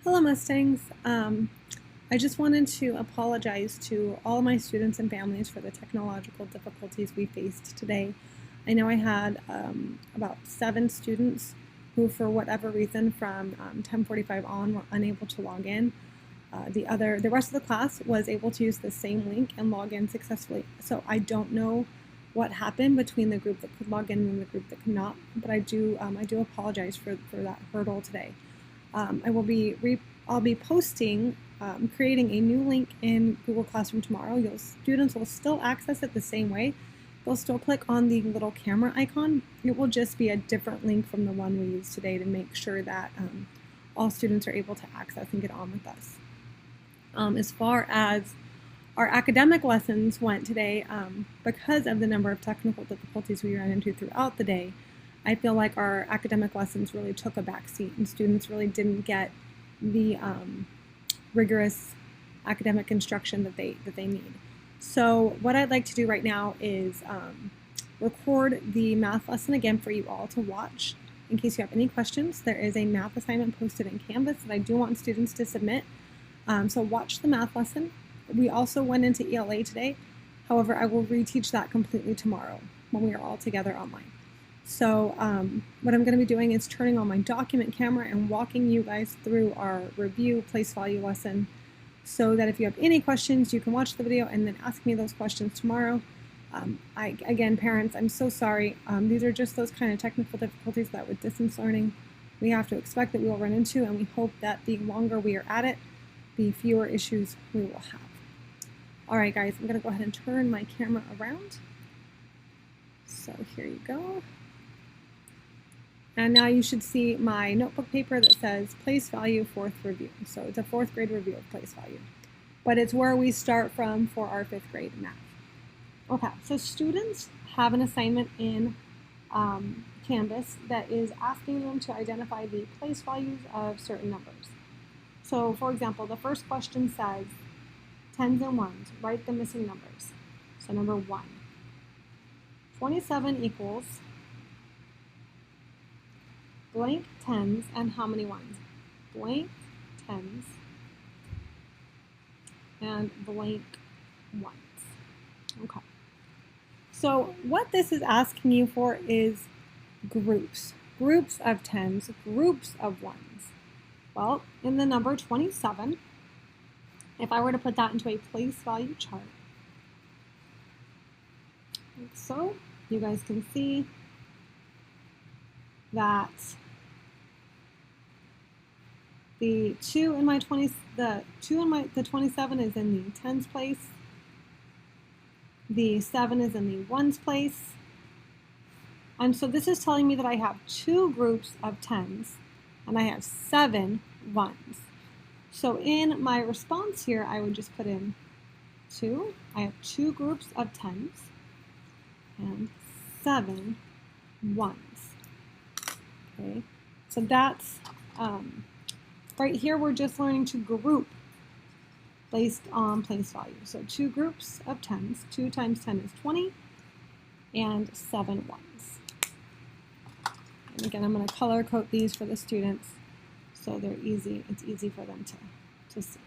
Hello, Mustangs. I just wanted to apologize to all my students and families for the technological difficulties we faced today. I know I had about 7 students who, for whatever reason, from 10:45 on, were unable to log in. The rest of the class was able to use the same link and log in successfully. So I don't know what happened between the group that could log in and the group that could not, but I do apologize for that hurdle today. I'll be posting, creating a new link in Google Classroom tomorrow. Students will still access it the same way. They'll still click on the little camera icon. It will just be a different link from the one we used today to make sure that all students are able to access and get on with us. As far as our academic lessons went today, because of the number of technical difficulties we ran into throughout the day, I feel like our academic lessons really took a backseat and students really didn't get the rigorous academic instruction that they need. So what I'd like to do right now is record the math lesson again for you all to watch in case you have any questions. There is a math assignment posted in Canvas that I do want students to submit. So watch the math lesson. We also went into ELA today. However, I will reteach that completely tomorrow when we are all together online. So what I'm going to be doing is turning on my document camera and walking you guys through our review place value lesson so that if you have any questions, you can watch the video and then ask me those questions tomorrow. Again, parents, I'm so sorry. These are just those kind of technical difficulties that with distance learning we have to expect that we will run into, and we hope that the longer we are at it, the fewer issues we will have. All right, guys, I'm going to go ahead and turn my camera around. So here you go. And now you should see my notebook paper that says place value 4th review. So it's a 4th grade review of place value. But it's where we start from for our 5th grade math. Okay, so students have an assignment in Canvas that is asking them to identify the place values of certain numbers. So for example, the first question says tens and ones, write the missing numbers. So number 1, 27 equals blank tens and how many ones? Blank tens and blank ones. Okay. So what this is asking you for is groups. Groups of tens, groups of ones. Well, in the number 27, if I were to put that into a place value chart, like so, you guys can see that the 27 is in the tens place. The 7 is in the ones place. And so this is telling me that I have 2 groups of tens and I have 7 ones. So in my response here, I would just put in 2. I have 2 groups of tens and 7 ones. Okay, so that's right here. We're just learning to group based on place value. So 2 groups of tens. 2 times 10 is 20, and 7 ones. And again, I'm going to color code these for the students so they're easy. It's easy for them to see.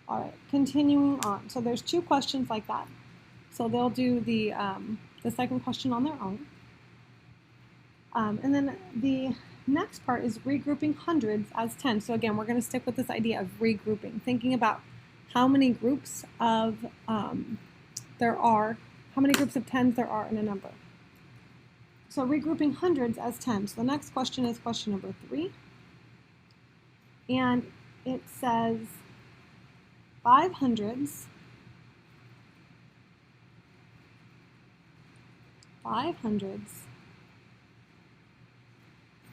All right, continuing on. So there's 2 questions like that. So they'll do the second question on their own. And then the next part is regrouping hundreds as tens. So again, we're going to stick with this idea of regrouping, thinking about how many groups of how many groups of tens there are in a number. So regrouping hundreds as tens. The next question is question number 3. And it says 5 hundreds,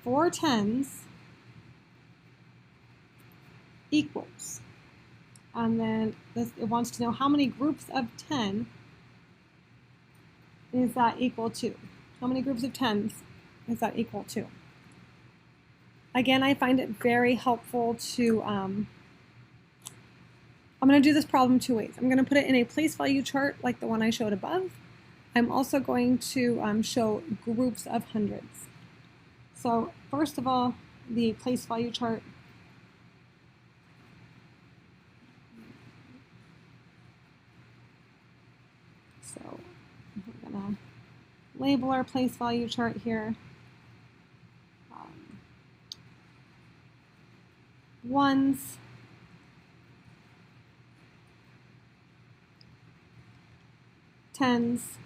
4 tens equals. And then it wants to know how many groups of 10 is that equal to? How many groups of tens is that equal to? Again, I find it very helpful to, I'm going to do this problem 2 ways. I'm going to put it in a place value chart like the one I showed above. I'm also going to show groups of hundreds. So first of all, the place value chart. So we're going to label our place value chart here. Ones, tens,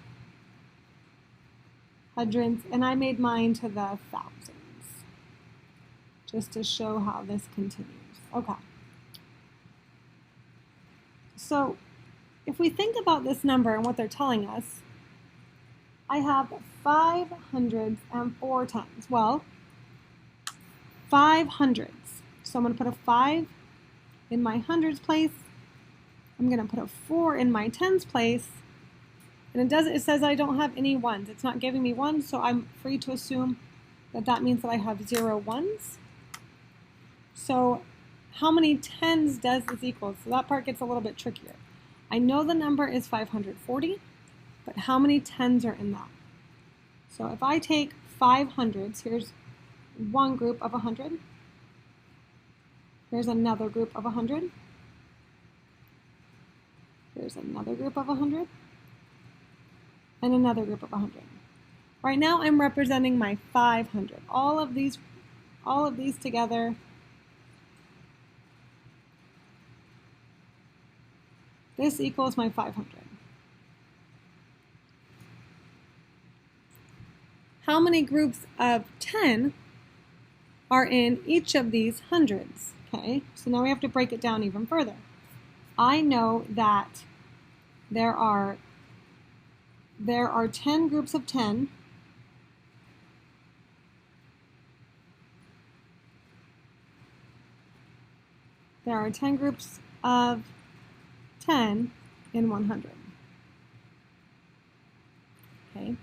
hundreds, and I made mine to the thousands, just to show how this continues. Okay. So if we think about this number and what they're telling us, I have 5 hundreds and 4 tens. Well, 5 hundreds. So I'm going to put a 5 in my hundreds place. I'm going to put a 4 in my tens place. And it says I don't have any ones. It's not giving me ones, so I'm free to assume that that means that I have 0 ones. So how many tens does this equal? So that part gets a little bit trickier. I know the number is 540, but how many tens are in that? So if I take 5 hundreds, here's one group of 100. Here's another group of 100. Here's another group of 100. And another group of 100. Right now I'm representing my 500. All of these together, this equals my 500. How many groups of 10 are in each of these hundreds? Okay, so now we have to break it down even further. I know that there are 10 groups of 10. There are 10 groups of 10 in 100. Okay.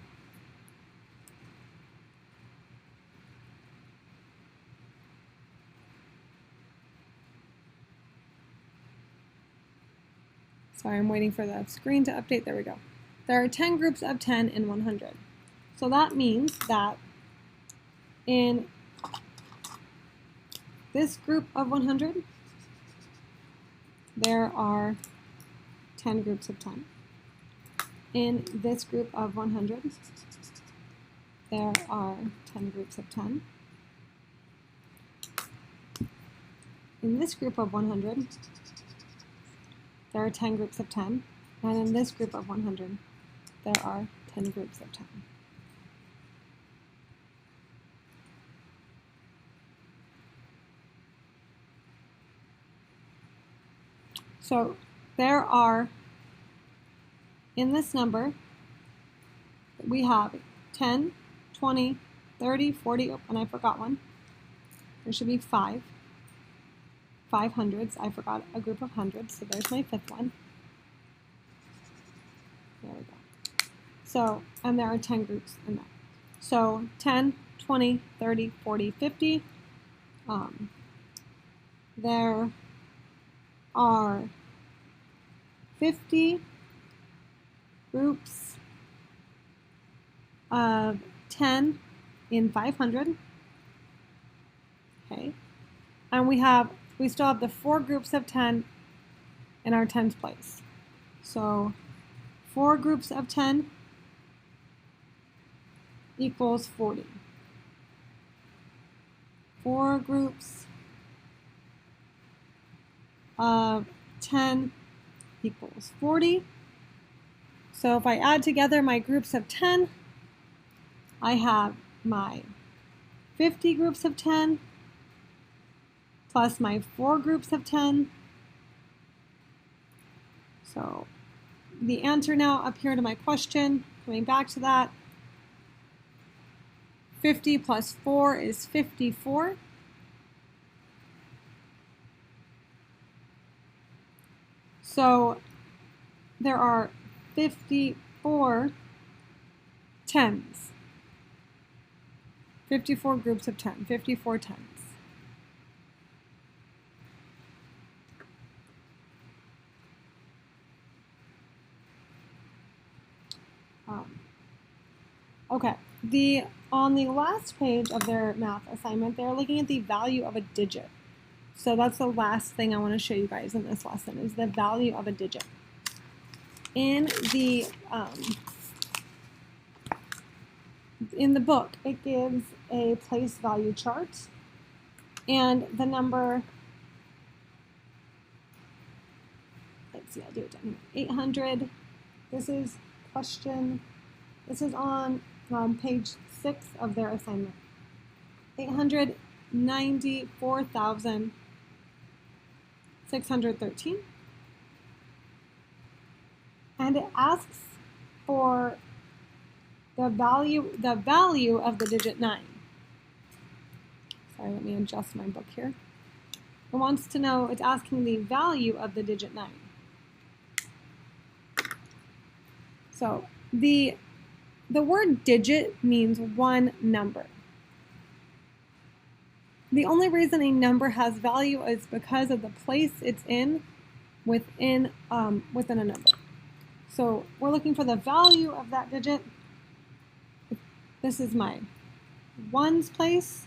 Sorry, I'm waiting for the screen to update. There we go. There are 10 groups of 10 in 100. So that means that in this group of 100, there are 10 groups of 10. In this group of 100, there are 10 groups of 10. In this group of 100, there are 10 groups of 10. And in this group of 100, there are 10 groups of 10. So there are, in this number, we have 10, 20, 30, 40, oh, and I forgot one. There should be 5 hundreds. I forgot a group of hundreds, so there's my 5th one. There we go. So, and there are 10 groups in that. So 10, 20, 30, 40, 50. There are 50 groups of 10 in 500. Okay. And we still have the 4 groups of 10 in our tens place. So 4 groups of 10 equals 40. 4 groups of 10 equals 40. So if I add together my groups of 10, I have my 50 groups of 10 plus my 4 groups of 10. So the answer now up here to my question, coming back to that, 50 plus 4 is 54. So there are 54 tens. 54 groups of 10, 54 tens. Okay, On the last page of their math assignment, they're looking at the value of a digit. So that's the last thing I want to show you guys in this lesson is the value of a digit. In the book, it gives a place value chart, and the number, let's see, I'll do it down here, 800. This is on page 6 of their assignment. 894,613. And it asks for the value of the digit 9. Sorry, let me adjust my book here. It wants to know, it's asking the value of the digit 9. So the word digit means one number. The only reason a number has value is because of the place it's in within a number. So we're looking for the value of that digit. This is my ones place,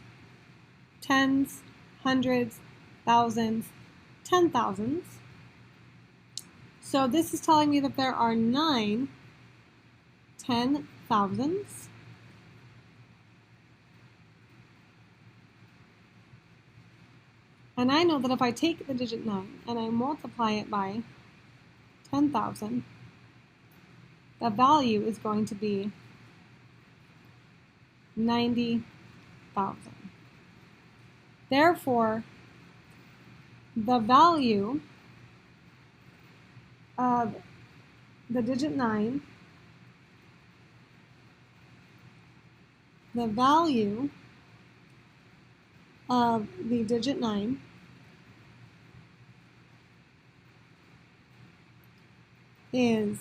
tens, hundreds, thousands, 10,000s. So this is telling me that there are 9 10,000s. And I know that if I take the digit 9 and I multiply it by 10,000, the value is going to be 90,000. Therefore, the value of the digit 9, the value of the digit 9 is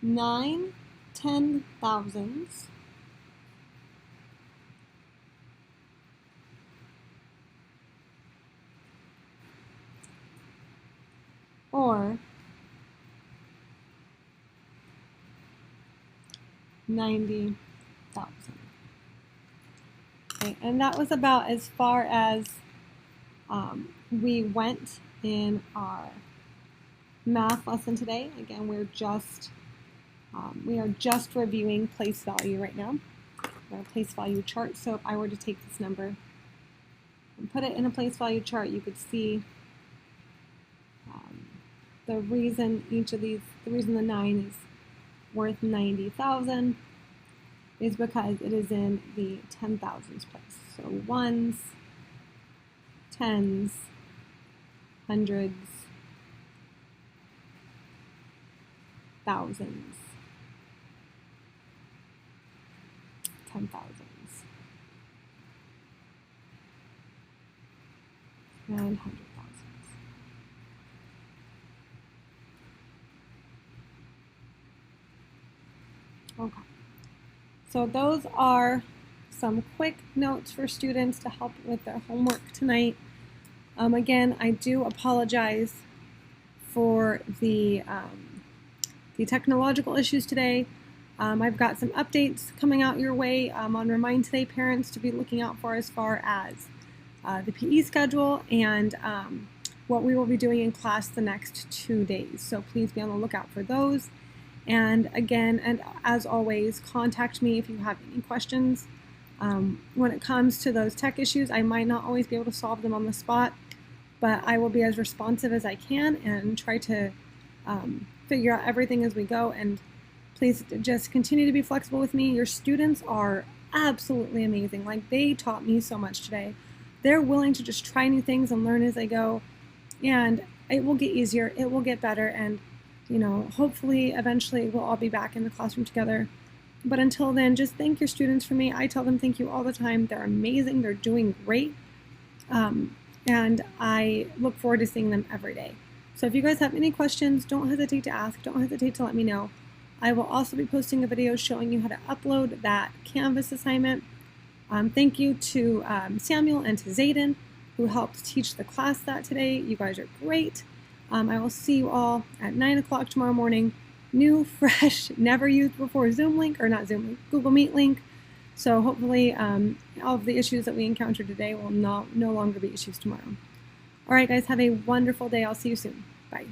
9 10,000s or 90,000. Okay, and that was about as far as we went in our math lesson today. Again, we are just reviewing place value right now, our place value chart. So if I were to take this number and put it in a place value chart, you could see the reason the 9 is worth 90,000 is because it is in the 10,000s place. So ones, tens, hundreds, thousands, 10,000s, and 100,000s. Okay, so those are some quick notes for students to help with their homework tonight. Again, I do apologize for the technological issues today. I've got some updates coming out your way on Remind Today parents to be looking out for as far as the PE schedule and what we will be doing in class the next 2 days. So please be on the lookout for those. And again, and as always, contact me if you have any questions. When it comes to those tech issues, I might not always be able to solve them on the spot, but I will be as responsive as I can and try to figure out everything as we go. And please just continue to be flexible with me. Your students are absolutely amazing. Like, they taught me so much today. They're willing to just try new things and learn as they go. And it will get easier. It will get better. And, you know, hopefully, eventually, we'll all be back in the classroom together. But until then, just thank your students for me. I tell them thank you all the time. They're amazing. They're doing great. And I look forward to seeing them every day. So if you guys have any questions, don't hesitate to ask. Don't hesitate to let me know. I will also be posting a video showing you how to upload that Canvas assignment. Thank you to Samuel and to Zayden, who helped teach the class that today. You guys are great. I will see you all at 9 o'clock tomorrow morning new, fresh, never used before Zoom link, or not Zoom link, Google Meet link. So hopefully all of the issues that we encountered today will no longer be issues tomorrow. All right, guys, have a wonderful day. I'll see you soon. Bye.